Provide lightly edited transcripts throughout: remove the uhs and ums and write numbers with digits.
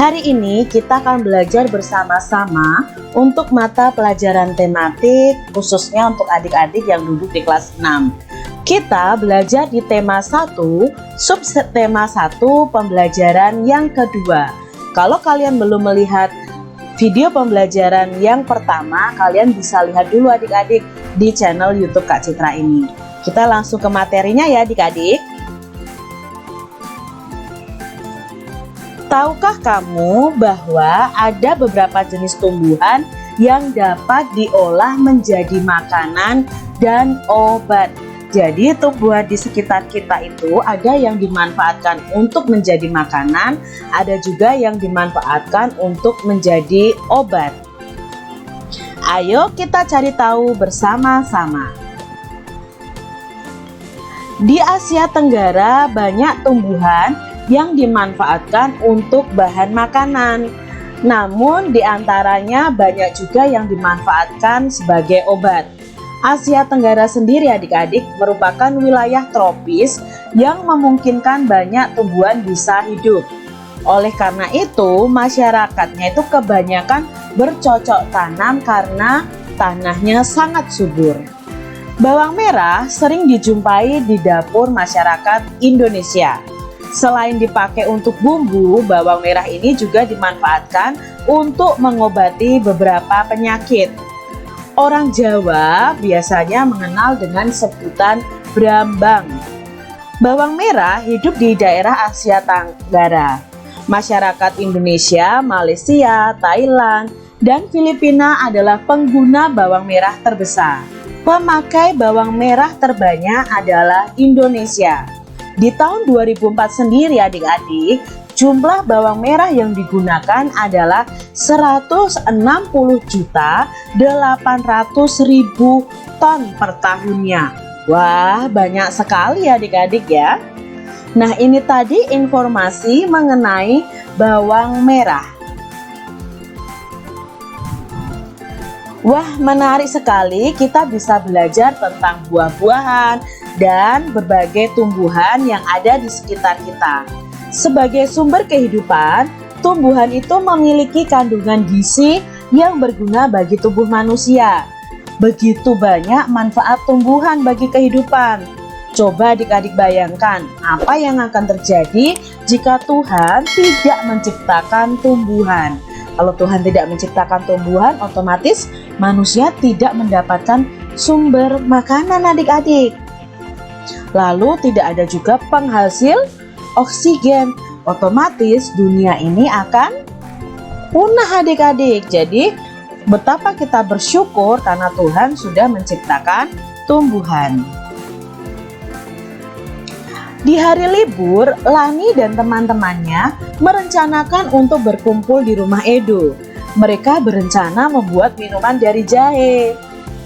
Hari ini kita akan belajar bersama-sama untuk mata pelajaran tematik, khususnya untuk adik-adik yang duduk di kelas 6. Kita belajar di tema 1, subtema 1, pembelajaran yang kedua. Kalau kalian belum melihat video pembelajaran yang pertama, kalian bisa lihat dulu adik-adik di channel YouTube Kak Citra ini. Kita langsung ke materinya ya adik-adik. Tahukah kamu bahwa ada beberapa jenis tumbuhan yang dapat diolah menjadi makanan dan obat? Jadi tumbuhan di sekitar kita itu ada yang dimanfaatkan untuk menjadi makanan, ada juga yang dimanfaatkan untuk menjadi obat. Ayo kita cari tahu bersama-sama. Di Asia Tenggara banyak tumbuhan yang dimanfaatkan untuk bahan makanan. Namun diantaranya banyak juga yang dimanfaatkan sebagai obat. Asia Tenggara sendiri adik-adik merupakan wilayah tropis yang memungkinkan banyak tumbuhan bisa hidup. Oleh karena itu masyarakatnya itu kebanyakan bercocok tanam karena tanahnya sangat subur. Bawang merah sering dijumpai di dapur masyarakat Indonesia. Selain dipakai untuk bumbu, bawang merah ini juga dimanfaatkan untuk mengobati beberapa penyakit. Orang Jawa biasanya mengenal dengan sebutan brambang. Bawang merah hidup di daerah Asia Tenggara. Masyarakat Indonesia, Malaysia, Thailand, dan Filipina adalah pengguna bawang merah terbesar. Pemakai bawang merah terbanyak adalah Indonesia. Di tahun 2004 sendiri adik-adik, jumlah bawang merah yang digunakan adalah 160.800.000 ton per tahunnya. Wah, banyak sekali adik-adik ya. Nah, ini tadi informasi mengenai bawang merah. Wah, menarik sekali, kita bisa belajar tentang buah-buahan dan berbagai tumbuhan yang ada di sekitar kita. Sebagai sumber kehidupan, tumbuhan itu memiliki kandungan gizi yang berguna bagi tubuh manusia. Begitu banyak manfaat tumbuhan bagi kehidupan. Coba adik-adik bayangkan apa yang akan terjadi jika Tuhan tidak menciptakan tumbuhan. Kalau Tuhan tidak menciptakan tumbuhan, otomatis manusia tidak mendapatkan sumber makanan adik-adik. Lalu tidak ada juga penghasil oksigen, otomatis dunia ini akan punah adik-adik. Jadi betapa kita bersyukur karena Tuhan sudah menciptakan tumbuhan. Di hari libur, Lani dan teman-temannya merencanakan untuk berkumpul di rumah Edo. Mereka berencana membuat minuman dari jahe.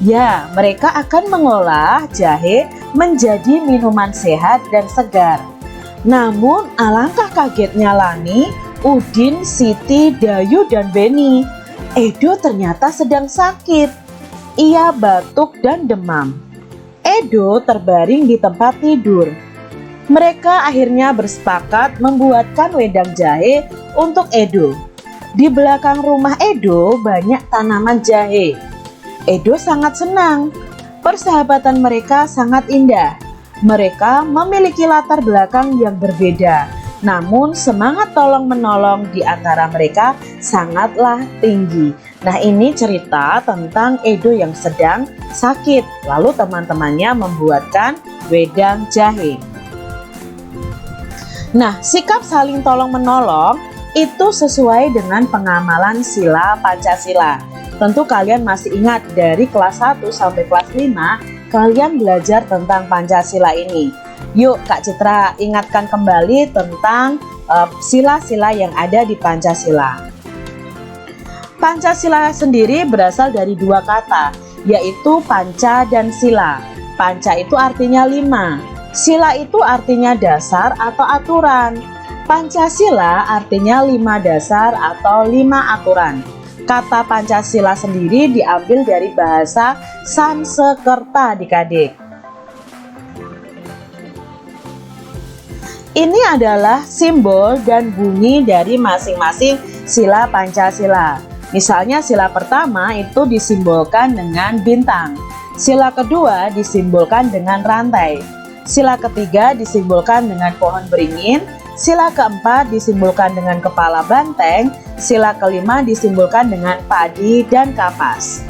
Ya, mereka akan mengolah jahe menjadi minuman sehat dan segar. Namun alangkah kagetnya Lani, Udin, Siti, Dayu, dan Beni. Edo ternyata sedang sakit. Ia batuk dan demam. Edo terbaring di tempat tidur. Mereka akhirnya bersepakat membuatkan wedang jahe untuk Edo. Di belakang rumah Edo banyak tanaman jahe. Edo sangat senang. Persahabatan mereka sangat indah. Mereka memiliki latar belakang yang berbeda. Namun semangat tolong-menolong di antara mereka sangatlah tinggi. Nah, ini cerita tentang Edo yang sedang sakit. Lalu teman-temannya membuatkan wedang jahe. Nah, sikap saling tolong-menolong itu sesuai dengan pengamalan sila Pancasila. Tentu kalian masih ingat dari kelas 1 sampai kelas 5, kalian belajar tentang Pancasila ini. Yuk Kak Citra ingatkan kembali tentang sila-sila yang ada di Pancasila. Pancasila sendiri berasal dari dua kata, yaitu panca dan sila. Panca itu artinya 5. Sila itu artinya dasar atau aturan. Pancasila artinya 5 dasar atau 5 aturan. Kata Pancasila sendiri diambil dari bahasa Sanskerta adik-adik. Ini adalah simbol dan bunyi dari masing-masing sila Pancasila. Misalnya sila pertama itu disimbolkan dengan bintang, sila kedua disimbolkan dengan rantai, sila ketiga disimbolkan dengan pohon beringin, sila keempat disimbolkan dengan kepala banteng, sila kelima disimbolkan dengan padi dan kapas.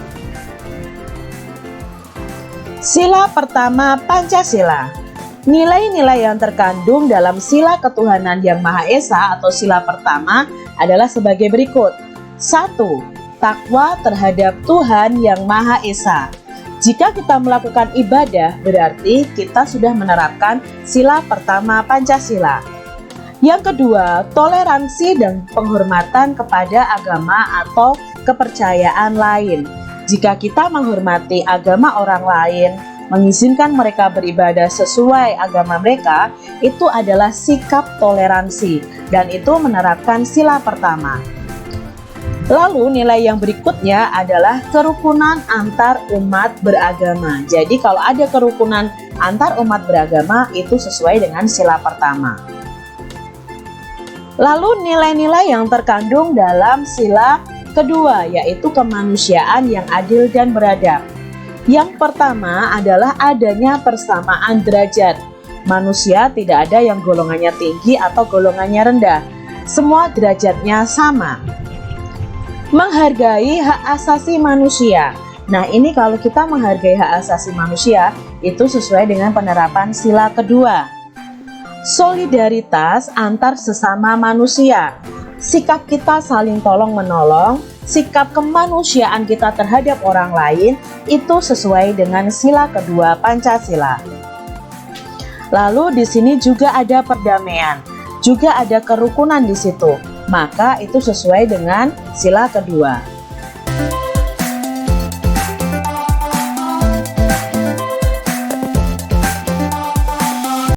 Sila pertama Pancasila. Nilai-nilai yang terkandung dalam sila ketuhanan yang Maha Esa atau sila pertama adalah sebagai berikut. 1. Takwa terhadap Tuhan yang Maha Esa. Jika kita melakukan ibadah, berarti kita sudah menerapkan sila pertama Pancasila. Yang kedua, toleransi dan penghormatan kepada agama atau kepercayaan lain. Jika kita menghormati agama orang lain, mengizinkan mereka beribadah sesuai agama mereka, itu adalah sikap toleransi dan itu menerapkan sila pertama. Lalu nilai yang berikutnya adalah kerukunan antar umat beragama. Jadi kalau ada kerukunan antar umat beragama itu sesuai dengan sila pertama. Lalu nilai-nilai yang terkandung dalam sila kedua yaitu kemanusiaan yang adil dan beradab. Yang pertama adalah adanya persamaan derajat. Manusia tidak ada yang golongannya tinggi atau golongannya rendah. Semua derajatnya sama. Menghargai hak asasi manusia. Nah, ini kalau kita menghargai hak asasi manusia, itu sesuai dengan penerapan sila kedua. Solidaritas antar sesama manusia. Sikap kita saling tolong-menolong, sikap kemanusiaan kita terhadap orang lain itu sesuai dengan sila kedua Pancasila. Lalu di sini juga ada perdamaian, juga ada kerukunan di situ. Maka itu sesuai dengan sila kedua.